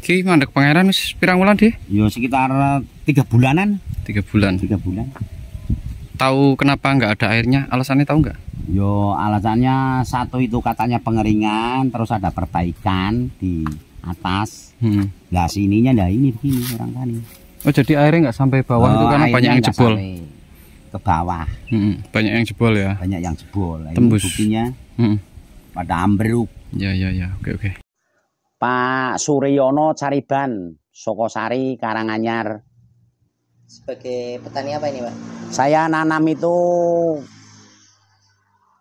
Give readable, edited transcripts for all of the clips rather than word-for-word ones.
Ki mandek pangeran wis pirang wulan, Dik? Yo sekitar 3 bulanan. 3 bulan. 3 bulan. Tahu kenapa nggak ada airnya? Alasannya tahu nggak? Yo alasannya satu itu katanya pengeringan, terus ada perbaikan di atas. Lah sininya nah ini begini orang tani. Oh jadi airnya nggak sampai bawah itu karena banyak yang jebol. Ke bawah. Banyak yang jebol ya. Banyak yang jebol. Tembus. Ini buktinya pada ambruk. Ya. Oke. Pak Suryono Cariban, Sokosari, Karanganyar. Sebagai petani apa ini, Pak? Saya nanam itu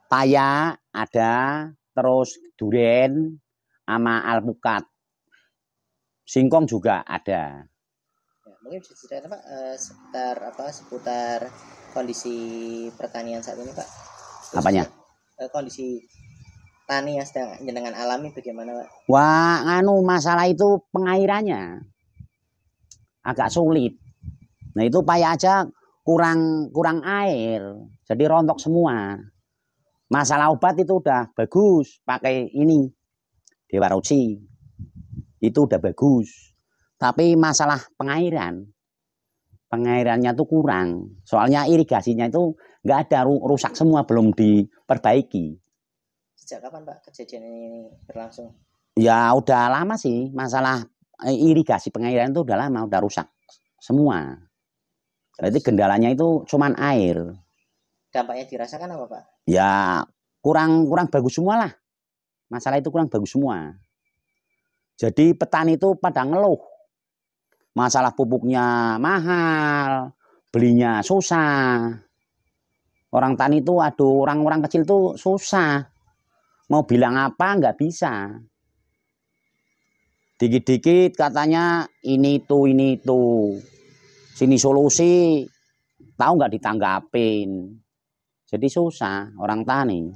paya ada, terus duren sama alpukat. Singkong juga ada. Ya, mungkin bisa cerita Pak seputar kondisi pertanian saat ini, Pak. Terus, apanya? Kondisi tani yang sedang jenengan alami bagaimana, Pak? Wah, masalah itu pengairannya agak sulit. Nah itu paya aja kurang air, jadi rontok semua. Masalah obat itu udah bagus, pakai ini Dewa Roci itu udah bagus. Tapi masalah pengairannya tuh kurang. Soalnya irigasinya itu nggak ada, rusak semua, belum diperbaiki. Sejak kapan Pak kejadian ini berlangsung? Ya udah lama sih, masalah irigasi pengairan itu udah lama, udah rusak semua. Berarti kendalanya itu cuman air. Dampaknya dirasakan apa Pak? Ya kurang bagus semua lah. Masalah itu kurang bagus semua. Jadi petani itu pada ngeluh. Masalah pupuknya mahal, belinya susah. Orang tani itu aduh, orang kecil tuh susah. Mau bilang apa nggak bisa. Dikit-dikit katanya ini tuh. Sini solusi, tahu nggak ditanggapin. Jadi susah orang tani.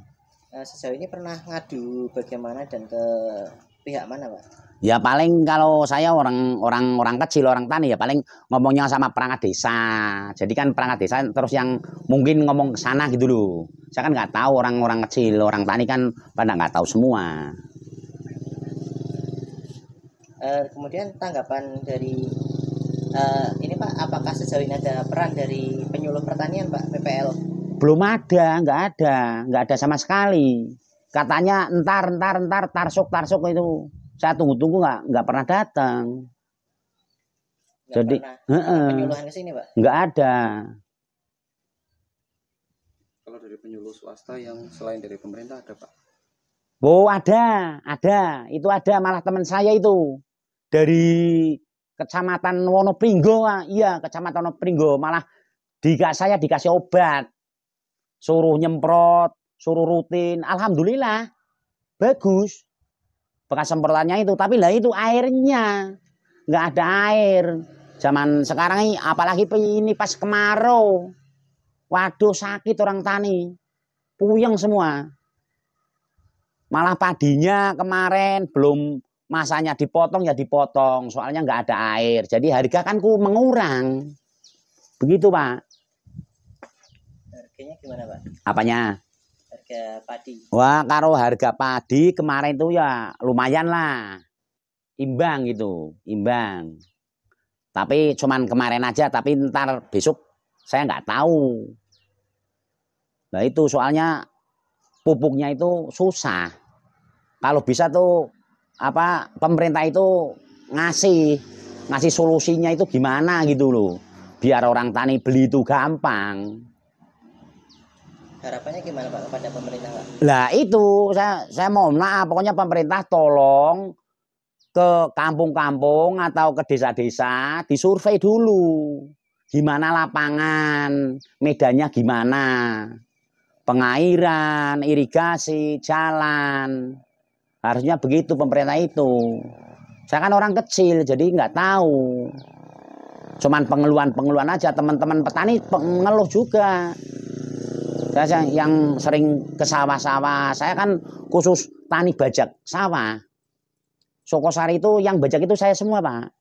Sejauh ini pernah ngadu bagaimana dan ke pihak mana, Pak? Ya paling kalau saya orang kecil, orang tani ya paling ngomongnya sama perangkat desa. Jadi kan perangkat desa terus yang mungkin ngomong ke sana gitu loh. Saya kan nggak tahu, orang kecil, orang tani kan pada nggak tahu semua. Kemudian tanggapan dari ini Pak, apakah sejauh ini ada peran dari penyuluh pertanian Pak, PPL? Belum ada, nggak ada sama sekali. Katanya entar tarsuk itu. Saya tunggu nggak pernah datang. Jadi penyuluhan ke sini Pak? Nggak ada. Kalau dari penyuluh swasta yang selain dari pemerintah ada Pak? Oh ada. Itu ada, malah teman saya itu dari Kecamatan Wonopringgo, iya Kecamatan Wonopringgo, malah saya dikasih obat, suruh nyemprot, suruh rutin, alhamdulillah bagus bekas semprotannya itu. Tapi lah itu airnya nggak ada air. Zaman sekarang ini apalagi ini pas kemarau, waduh sakit orang tani, puyeng semua. Malah padinya kemarin belum masanya dipotong, soalnya nggak ada air. Jadi harga kan mengurang. Begitu Pak. Harganya gimana Pak? Apanya? Harga padi. Wah, kalau harga padi kemarin itu ya lumayan lah. Imbang gitu, imbang. Tapi cuman kemarin aja, tapi ntar besok saya nggak tahu. Nah itu soalnya pupuknya itu susah. Kalau bisa tuh pemerintah itu ngasih solusinya itu gimana gitu loh, biar orang tani beli itu gampang. Harapannya gimana Pak kepada pemerintah Pak? Lah itu saya mau pokoknya pemerintah tolong ke kampung-kampung atau ke desa-desa disurvei dulu gimana lapangan, medannya gimana, pengairan, irigasi, jalan. Harusnya begitu pemerintah itu. Saya kan orang kecil jadi nggak tahu. Cuman pengeluhan aja, teman-teman petani pengeluh juga. Saya yang sering ke sawah-sawah, saya kan khusus tani bajak sawah. Sokosari itu yang bajak itu saya semua Pak.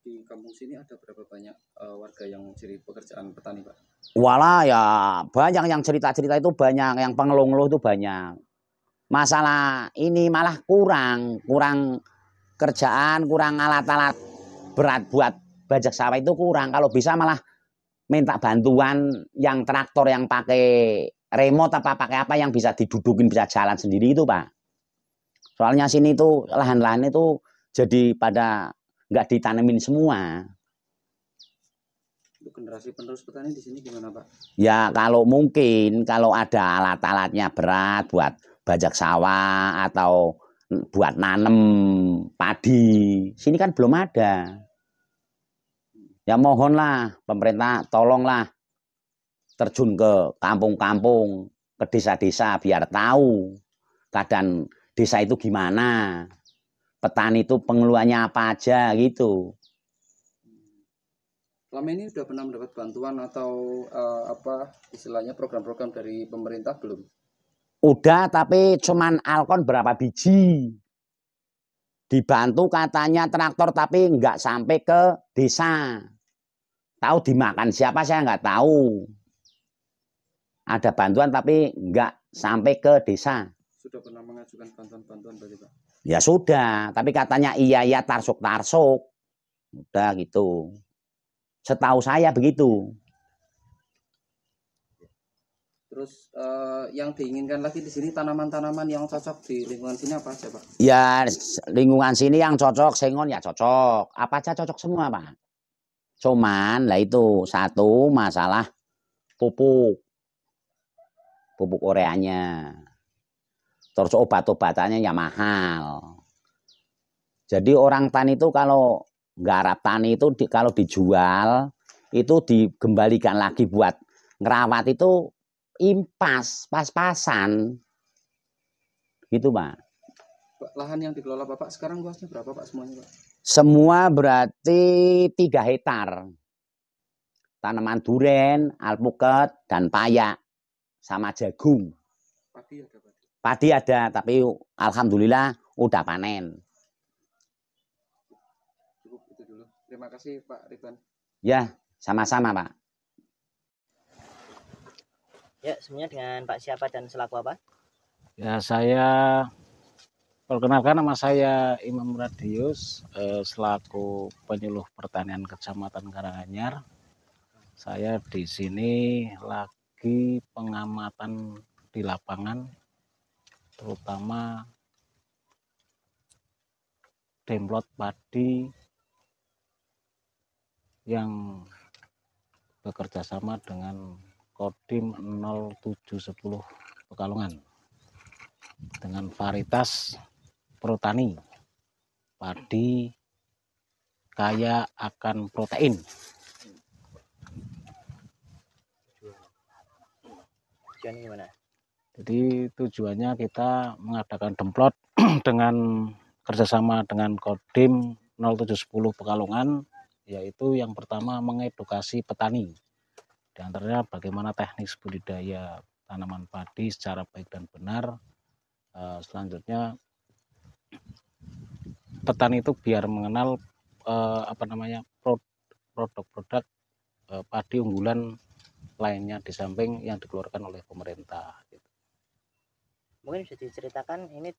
Di kampung sini ada berapa banyak warga yang ciri pekerjaan petani Pak? Walah ya banyak yang cerita-cerita itu, banyak yang pengeluh-ngeluh itu banyak. Masalah ini malah kurang kerjaan, kurang alat-alat berat buat bajak sawah itu kurang. Kalau bisa malah minta bantuan yang traktor yang pakai remote apa pakai apa yang bisa didudukin bisa jalan sendiri itu Pak. Soalnya sini tuh lahan-lahan itu jadi pada nggak ditanemin semua. Untuk generasi penerus petani di sini gimana Pak? Ya kalau mungkin kalau ada alat-alatnya berat buat bajak sawah atau buat nanem padi, sini kan belum ada. Ya mohonlah pemerintah tolonglah terjun ke kampung-kampung, ke desa-desa biar tahu keadaan desa itu gimana. Petani itu pengeluarannya apa aja gitu. Selama ini udah pernah mendapat bantuan atau apa istilahnya program-program dari pemerintah belum? Udah tapi cuman Alkon berapa biji. Dibantu katanya traktor tapi nggak sampai ke desa. Tahu dimakan siapa saya nggak tahu. Ada bantuan tapi nggak sampai ke desa. Sudah pernah mengajukan bantuan-bantuan berarti Pak? Ya sudah, tapi katanya iya tarsuk-tarsuk. Udah gitu. Setahu saya begitu. Terus yang diinginkan lagi di sini tanaman-tanaman yang cocok di lingkungan sini apa aja Pak? Ya lingkungan sini yang cocok, sengon ya cocok. Apa aja cocok semua Pak. Cuman lah itu satu masalah pupuk. Pupuk ureanya. Terus obat-obatannya ya mahal. Jadi orang tani itu kalau nggarap tani itu kalau dijual itu dikembalikan lagi buat ngerawat itu impas, pas-pasan. Gitu, Pak. Pak, lahan yang dikelola Bapak sekarang luasnya berapa Pak semuanya Pak? Semua berarti 3 hektar. Tanaman duren, alpukat, dan payak sama jagung. Padi ada Pak? Padi ada, tapi alhamdulillah udah panen. Cukup itu dulu. Terima kasih Pak Ridwan. Ya, sama-sama, Pak. Ya, sebenarnya dengan Pak siapa dan selaku apa? Ya, saya perkenalkan nama saya Imam Radius selaku penyuluh pertanian Kecamatan Karanganyar. Saya di sini lagi pengamatan di lapangan, terutama demplot padi yang bekerja sama dengan Kodim 0710 Pekalongan dengan varietas Protani, padi kaya akan protein. Tujuan gimana? Jadi tujuannya kita mengadakan demplot dengan kerjasama dengan Kodim 0710 Pekalongan, yaitu yang pertama mengedukasi petani, di antaranya bagaimana teknik budidaya tanaman padi secara baik dan benar. Selanjutnya petani itu biar mengenal produk-produk padi unggulan lainnya di samping yang dikeluarkan oleh pemerintah. Mungkin bisa diceritakan ini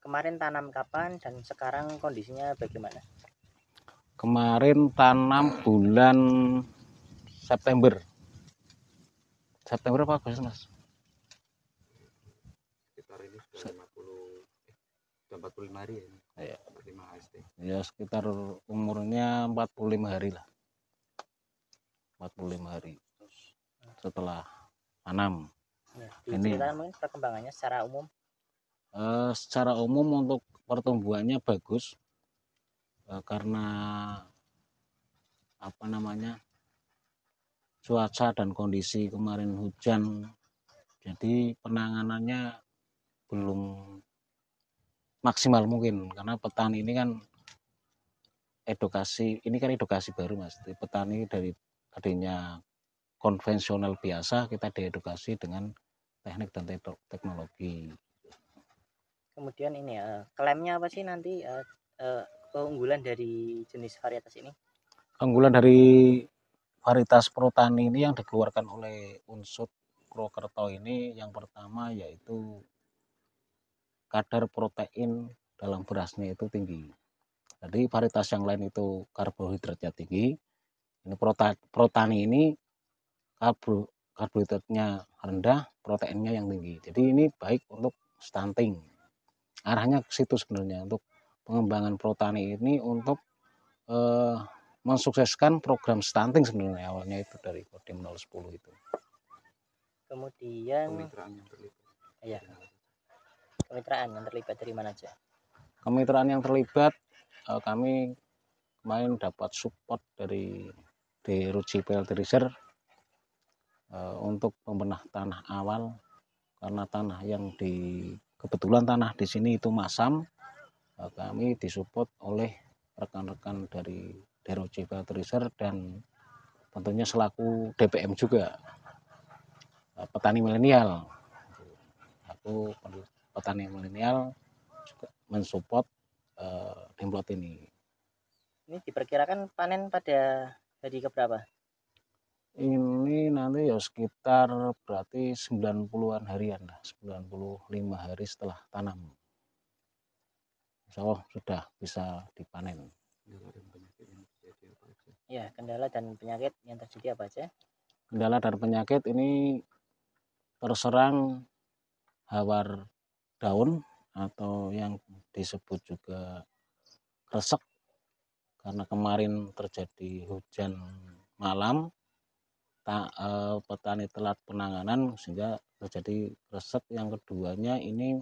kemarin tanam kapan dan sekarang kondisinya bagaimana? Kemarin tanam bulan September. September apa Agustus Mas? Sekitar ini sudah 45 hari ya. Ya. 45 HST. Ya sekitar umurnya 45 hari lah. 45 hari setelah tanam. Ya, diceritakan mungkin perkembangannya secara umum. Secara umum untuk pertumbuhannya bagus, karena cuaca dan kondisi kemarin hujan, jadi penanganannya belum maksimal mungkin, karena petani ini kan edukasi baru Mas. Petani dari tadinya konvensional biasa kita diedukasi dengan teknik dan teknologi. Kemudian ini klaimnya apa sih nanti keunggulan dari jenis varietas ini? Keunggulan dari varietas Protani ini yang dikeluarkan oleh Unsut Purwokerto ini yang pertama yaitu kadar protein dalam berasnya itu tinggi. Jadi varietas yang lain itu karbohidratnya tinggi. Ini protani ini karbohidratnya rendah, proteinnya yang tinggi. Jadi ini baik untuk stunting. Arahnya ke situ sebenarnya, untuk pengembangan protani ini untuk mensukseskan program stunting sebenarnya, awalnya itu dari Kodim 010 itu. Kemudian Kemitraan yang terlibat. ya, kemitraan yang terlibat dari mana aja? Kemitraan yang terlibat, kami kemarin dapat support dari DRC PLT Research untuk membenah tanah awal, karena tanah yang kebetulan tanah di sini itu masam. Kami disupport oleh rekan-rekan dari DRC PLT Research dan tentunya selaku DPM juga, petani milenial. Aku petani milenial juga mensupport demplot ini. Ini diperkirakan panen pada hari keberapa? Ini nanti ya sekitar berarti 90-an harian lah, 95 hari setelah tanam. Insya Allah sudah bisa dipanen. Ya, kendala dan penyakit yang terjadi apa aja? Kendala dan penyakit ini terserang hawar daun atau yang disebut juga kresek, karena kemarin terjadi hujan malam, petani telat penanganan sehingga terjadi kresek. Yang keduanya ini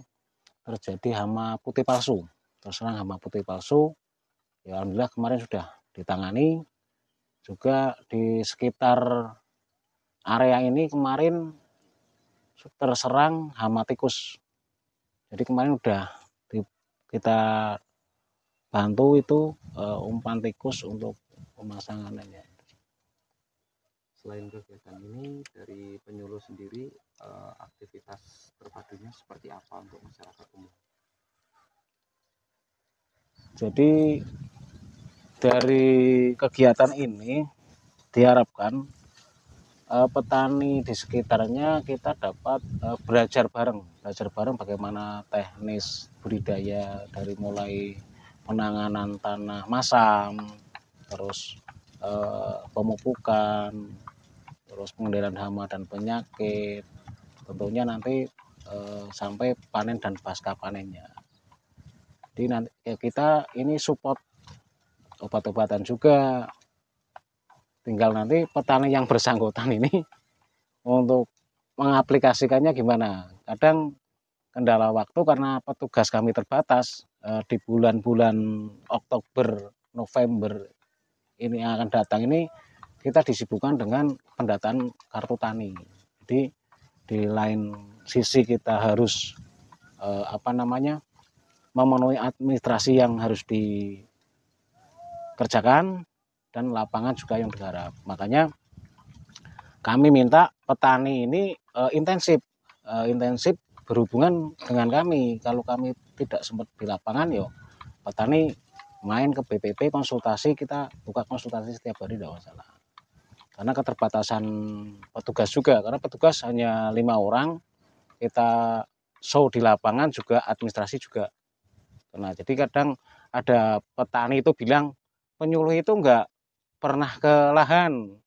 terjadi hama putih palsu, terserang hama putih palsu. Ya, alhamdulillah kemarin sudah ditangani. Juga di sekitar area ini kemarin terserang hama tikus. Jadi kemarin udah kita bantu itu umpan tikus untuk pemasangannya. Selain kegiatan ini, dari penyuluh sendiri aktivitas terpadunya seperti apa untuk masyarakat umum? Jadi dari kegiatan ini diharapkan petani di sekitarnya kita dapat belajar bareng bagaimana teknis budidaya, dari mulai penanganan tanah masam, terus pemupukan, terus pengendalian hama dan penyakit, tentunya nanti sampai panen dan pasca panennya. Jadi nanti kita ini support obat-obatan juga, tinggal nanti petani yang bersangkutan ini untuk mengaplikasikannya gimana. Kadang kendala waktu karena petugas kami terbatas, di bulan-bulan Oktober, November ini yang akan datang ini kita disibukkan dengan pendataan kartu tani. Jadi di lain sisi kita harus memenuhi administrasi yang harus dikerjakan, dan lapangan juga yang digarap. Makanya kami minta petani ini intensif berhubungan dengan kami. Kalau kami tidak sempat di lapangan, yo petani main ke BPP konsultasi, kita buka konsultasi setiap hari, tidak masalah. Karena keterbatasan petugas juga, karena petugas hanya 5 orang, kita show di lapangan juga, administrasi juga. Nah, jadi kadang ada petani itu bilang penyuluh itu enggak pernah ke lahan,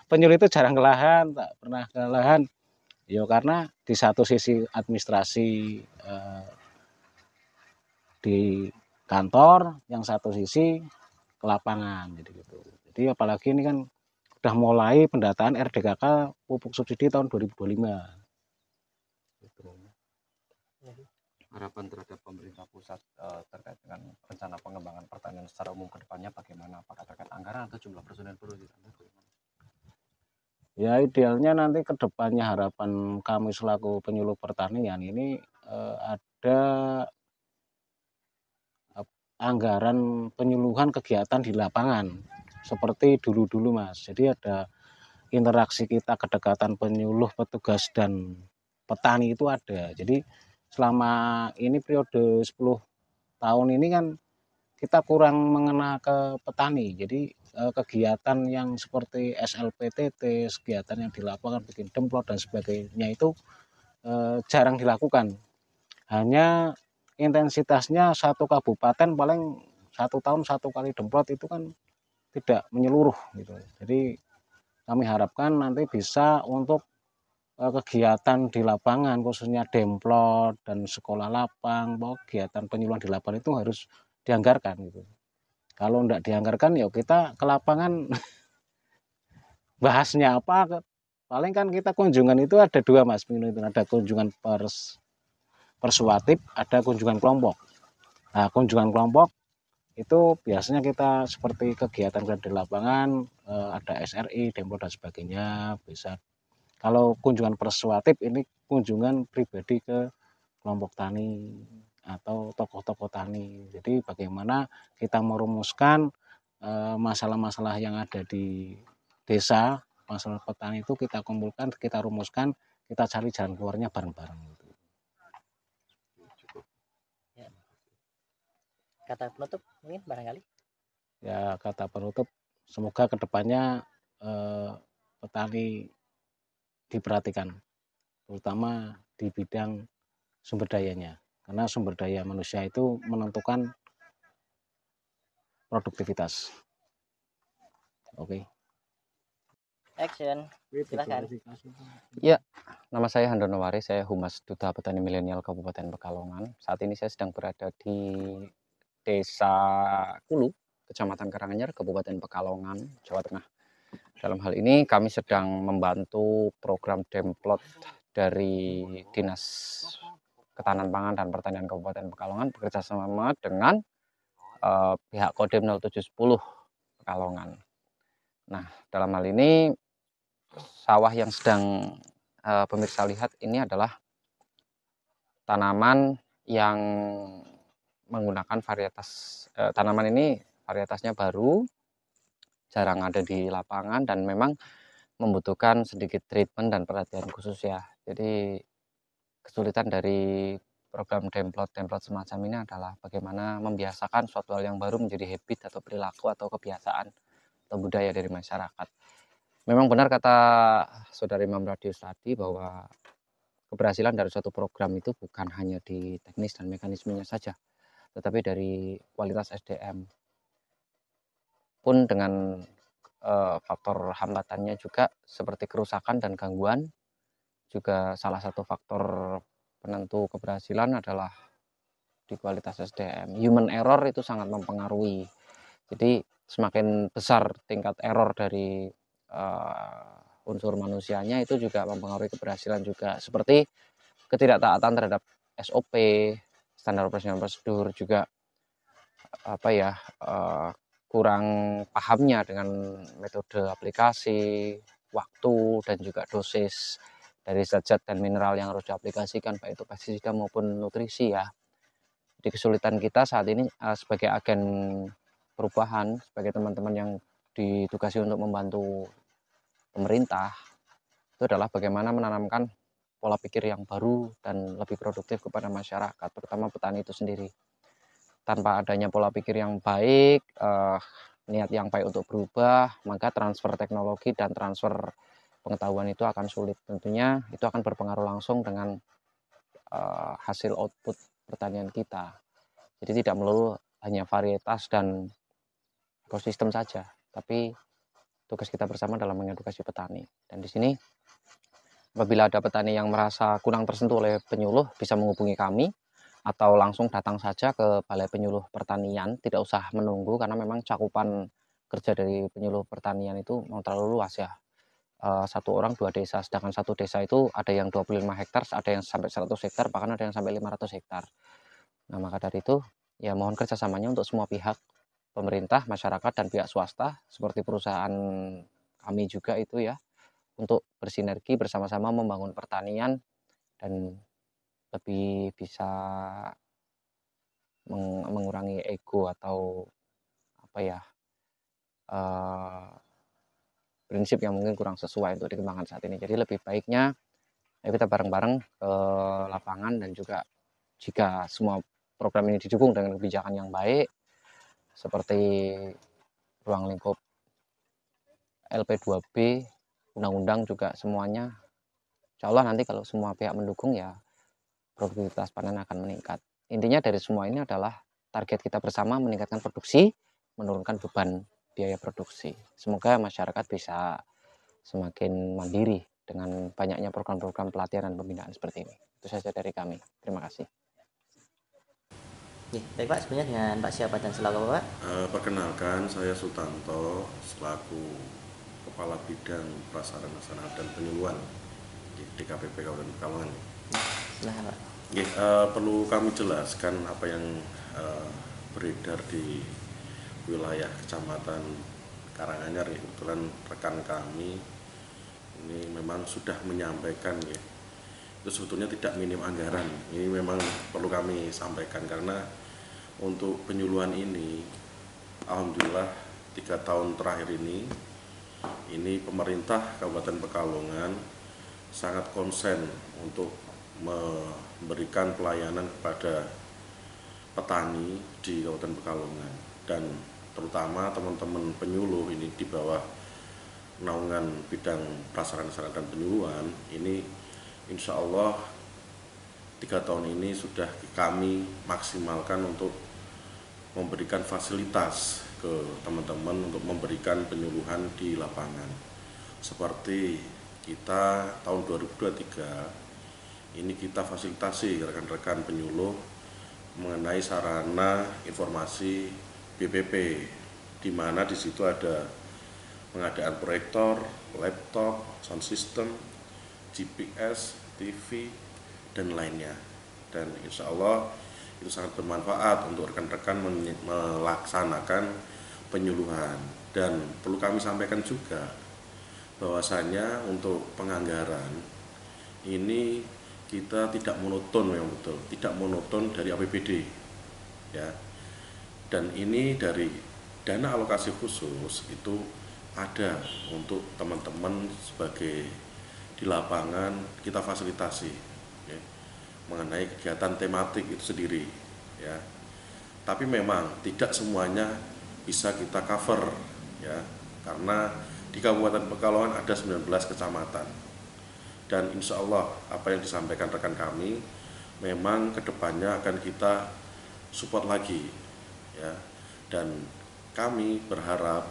penyuluh itu jarang ke lahan, tak pernah ke lahan. Ya karena di satu sisi administrasi di kantor, yang satu sisi ke lapangan, jadi gitu. Jadi apalagi ini kan udah mulai pendataan RDKK pupuk subsidi tahun 2025. Gitu. Harapan terhadap pemerintah pusat terkait dengan rencana pengembangan pertanian secara umum ke depannya bagaimana? Apakah terkait anggaran atau jumlah personel perlu ditambah? Ya idealnya nanti ke depannya harapan kami selaku penyuluh pertanian ini ada anggaran penyuluhan kegiatan di lapangan seperti dulu-dulu, Mas. Jadi ada interaksi kita, kedekatan penyuluh, petugas dan petani itu ada. Jadi selama ini periode 10 tahun ini kan kita kurang mengena ke petani. Jadi kegiatan yang seperti SLPTT, kegiatan yang di lapangan bikin demplot dan sebagainya itu jarang dilakukan. Hanya intensitasnya satu kabupaten paling 1 tahun 1 kali demplot itu kan tidak menyeluruh gitu. Jadi kami harapkan nanti bisa untuk kegiatan di lapangan khususnya demplot dan sekolah lapang, bahwa kegiatan penyuluhan di lapangan itu harus dianggarkan gitu. Kalau tidak dianggarkan ya kita ke lapangan bahasnya apa, paling kan kita kunjungan itu ada 2 Mas, ada kunjungan persuatif, ada kunjungan kelompok. Nah, kunjungan kelompok itu biasanya kita seperti kegiatan di lapangan, ada SRI, demplot dan sebagainya bisa. Kalau kunjungan persuatif ini kunjungan pribadi ke kelompok tani atau tokoh-tokoh tani. Jadi bagaimana kita merumuskan masalah-masalah yang ada di desa, masalah petani itu kita kumpulkan, kita rumuskan, kita cari jalan keluarnya bareng-bareng. Ya. Kata penutup mungkin barangkali. Ya, kata penutup, semoga kedepannya petani diperhatikan, terutama di bidang sumber dayanya, karena sumber daya manusia itu menentukan produktivitas. Oke. Action. Silakan. Ya, nama saya Handono Wari, saya Humas Duta Petani Milenial Kabupaten Pekalongan. Saat ini saya sedang berada di Desa Kulu, Kecamatan Karanganyar, Kabupaten Pekalongan, Jawa Tengah. Dalam hal ini kami sedang membantu program demplot dari Dinas Ketahanan Pangan dan Pertanian Kabupaten Pekalongan bekerjasama dengan pihak Kodim 0710 Pekalongan. Nah, dalam hal ini sawah yang sedang pemirsa lihat ini adalah tanaman yang menggunakan varietas tanaman ini varietasnya baru, jarang ada di lapangan dan memang membutuhkan sedikit treatment dan perhatian khusus ya. Jadi kesulitan dari program demplot semacam ini adalah bagaimana membiasakan suatu hal yang baru menjadi habit atau perilaku atau kebiasaan atau budaya dari masyarakat. Memang benar kata Saudara Imam Radius tadi bahwa keberhasilan dari suatu program itu bukan hanya di teknis dan mekanismenya saja, tetapi dari kualitas SDM. Pun dengan faktor hambatannya juga seperti kerusakan dan gangguan, juga salah satu faktor penentu keberhasilan adalah di kualitas SDM. Human error itu sangat mempengaruhi. Jadi semakin besar tingkat error dari unsur manusianya itu juga mempengaruhi keberhasilan juga. Seperti ketidaktaatan terhadap SOP, standar operasional prosedur, juga kurang pahamnya dengan metode aplikasi, waktu, dan juga dosis dari zat-zat dan mineral yang harus diaplikasikan, baik itu pestisida maupun nutrisi ya. Jadi kesulitan kita saat ini sebagai agen perubahan, sebagai teman-teman yang ditugasi untuk membantu pemerintah, itu adalah bagaimana menanamkan pola pikir yang baru dan lebih produktif kepada masyarakat, terutama petani itu sendiri. Tanpa adanya pola pikir yang baik, niat yang baik untuk berubah, maka transfer teknologi dan transfer pengetahuan itu akan sulit. Tentunya itu akan berpengaruh langsung dengan hasil output pertanian kita. Jadi tidak melulu hanya varietas dan ekosistem saja, tapi tugas kita bersama dalam mengedukasi petani. Dan di sini apabila ada petani yang merasa kurang tersentuh oleh penyuluh, bisa menghubungi kami atau langsung datang saja ke Balai Penyuluh Pertanian, tidak usah menunggu karena memang cakupan kerja dari penyuluh pertanian itu mau terlalu luas ya. Satu orang 2 desa, sedangkan satu desa itu ada yang 25 hektar, ada yang sampai 100 hektar, bahkan ada yang sampai 500 hektar. Nah, maka dari itu ya mohon kerjasamanya untuk semua pihak, pemerintah, masyarakat, dan pihak swasta seperti perusahaan kami juga itu ya, untuk bersinergi bersama-sama membangun pertanian dan lebih bisa mengurangi ego atau prinsip yang mungkin kurang sesuai untuk dikembangkan saat ini. Jadi lebih baiknya ya kita bareng-bareng ke lapangan, dan juga jika semua program ini didukung dengan kebijakan yang baik seperti ruang lingkup LP2B, undang-undang juga semuanya, insya Allah nanti kalau semua pihak mendukung ya produktivitas panen akan meningkat. intinya dari semua ini adalah target kita bersama meningkatkan produksi, menurunkan beban biaya produksi. Semoga masyarakat bisa semakin mandiri dengan banyaknya program-program pelatihan dan pembinaan seperti ini. Itu saja dari kami. Terima kasih. Baik Pak, sebenarnya dengan Pak siapa dan selaku Bapak? Perkenalkan, saya Sutanto selaku Kepala Bidang Prasarana Sarana dan Penyuluhan di DKPP Kabupaten Pekalongan. Silahkan Pak. Perlu kami jelaskan apa yang beredar di wilayah Kecamatan Karanganyar. Kebetulan rekan kami ini memang sudah menyampaikan itu sebetulnya tidak minim anggaran. Ini memang perlu kami sampaikan karena untuk penyuluhan ini, alhamdulillah 3 tahun terakhir ini pemerintah Kabupaten Pekalongan sangat konsen untuk memberikan pelayanan kepada petani di Kabupaten Pekalongan, dan terutama teman-teman penyuluh ini di bawah naungan bidang prasarana sarana dan penyuluhan ini, insya Allah 3 tahun ini sudah kami maksimalkan untuk memberikan fasilitas ke teman-teman untuk memberikan penyuluhan di lapangan. Seperti kita tahun 2023 ini kita fasilitasi rekan-rekan penyuluh mengenai sarana informasi BPP, di mana di situ ada pengadaan proyektor, laptop, sound system, GPS, TV, dan lainnya. Dan insya Allah itu sangat bermanfaat untuk rekan-rekan melaksanakan penyuluhan. Dan perlu kami sampaikan juga bahwasanya untuk penganggaran ini kita tidak monoton, memang betul, tidak monoton dari APBD, ya. Dan ini dari dana alokasi khusus itu ada untuk teman-teman sebagai di lapangan kita fasilitasi, ya, mengenai kegiatan tematik itu sendiri, ya. Tapi memang tidak semuanya bisa kita cover, ya, karena di Kabupaten Pekalongan ada 19 kecamatan. Dan insya Allah apa yang disampaikan rekan kami memang kedepannya akan kita support lagi, ya. Dan kami berharap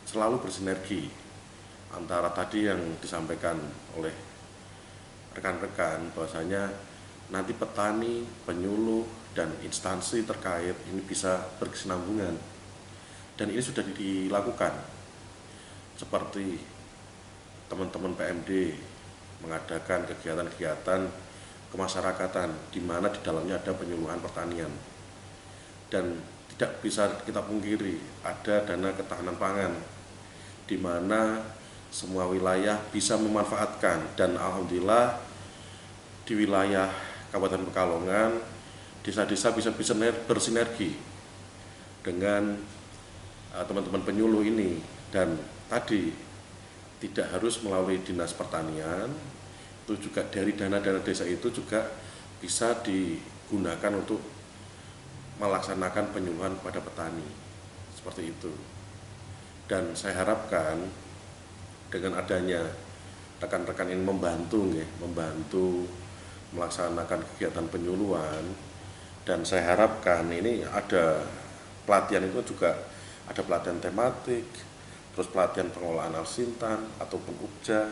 selalu bersinergi antara tadi yang disampaikan oleh rekan-rekan bahwasanya nanti petani, penyuluh, dan instansi terkait ini bisa berkesinambungan. Dan ini sudah dilakukan, seperti teman-teman PMD mengadakan kegiatan-kegiatan kemasyarakatan di mana di dalamnya ada penyuluhan pertanian. Dan tidak bisa kita pungkiri ada dana ketahanan pangan di mana semua wilayah bisa memanfaatkan, dan alhamdulillah di wilayah Kabupaten Pekalongan desa-desa bisa bersinergi dengan teman-teman penyuluh ini. Dan tadi tidak harus melalui dinas pertanian, itu juga dari dana-dana desa itu juga bisa digunakan untuk melaksanakan penyuluhan kepada petani, seperti itu. Dan saya harapkan dengan adanya rekan-rekan ini membantu melaksanakan kegiatan penyuluhan, dan saya harapkan ini ada pelatihan itu juga ada pelatihan tematik, terus pelatihan pengelolaan alsintan ataupun UPJA,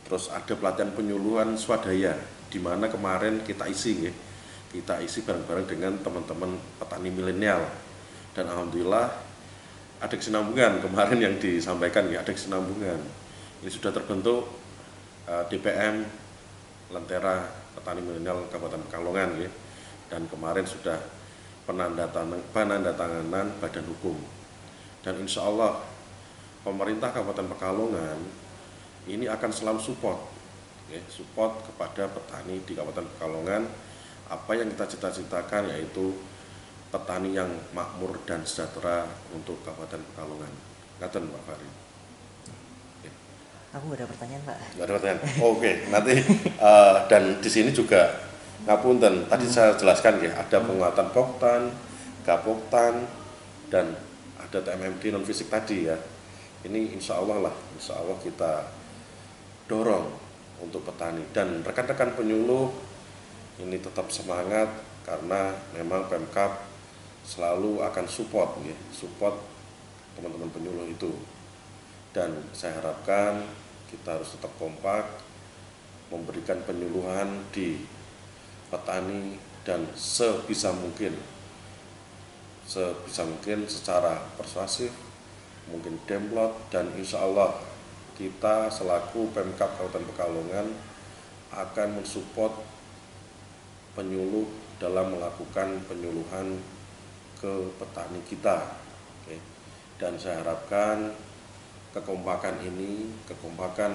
terus ada pelatihan penyuluhan swadaya, di mana kemarin kita isi bareng-bareng dengan teman-teman petani milenial, dan alhamdulillah ada kesinambungan kemarin yang disampaikan, ada kesinambungan. Ini sudah terbentuk DPM Lentera Petani Milenial Kabupaten Pekalongan, dan kemarin sudah penandatanganan badan hukum, dan insya Allah pemerintah Kabupaten Pekalongan ini akan selalu support kepada petani di Kabupaten Pekalongan. Apa yang kita cita-citakan yaitu petani yang makmur dan sejahtera untuk Kabupaten Pekalongan. Ngaten Pak Farid. Aku nggak ada pertanyaan Pak. Nggak ada pertanyaan. Oke, nanti dan di sini juga ngapunten. Tadi saya jelaskan ada penguatan poktan, gapoktan, dan ada TMMD non fisik tadi ya. Ini insya Allah kita dorong untuk petani, dan rekan-rekan penyuluh ini tetap semangat karena memang Pemkab selalu akan support teman-teman penyuluh itu, dan saya harapkan kita harus tetap kompak memberikan penyuluhan di petani dan sebisa mungkin secara persuasif, mungkin demplot, dan insya Allah kita selaku Pemkab Kabupaten Pekalongan akan mensupport penyuluh dalam melakukan penyuluhan ke petani kita. Oke. Dan saya harapkan kekompakan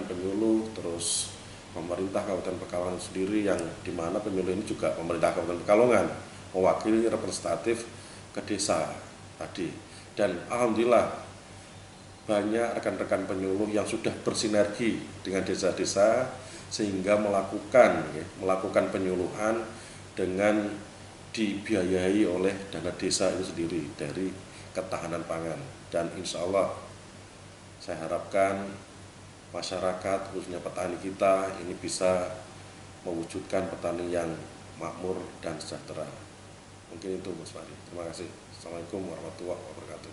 penyuluh, terus pemerintah Kabupaten Pekalongan sendiri, yang dimana penyuluh ini juga pemerintah Kabupaten Pekalongan mewakili representatif ke desa tadi. Dan alhamdulillah banyak rekan-rekan penyuluh yang sudah bersinergi dengan desa-desa sehingga melakukan penyuluhan dengan dibiayai oleh dana desa itu sendiri dari ketahanan pangan. Dan insya Allah saya harapkan masyarakat, khususnya petani kita, ini bisa mewujudkan petani yang makmur dan sejahtera. Mungkin itu Mas Fahri. Terima kasih. Assalamualaikum warahmatullahi wabarakatuh.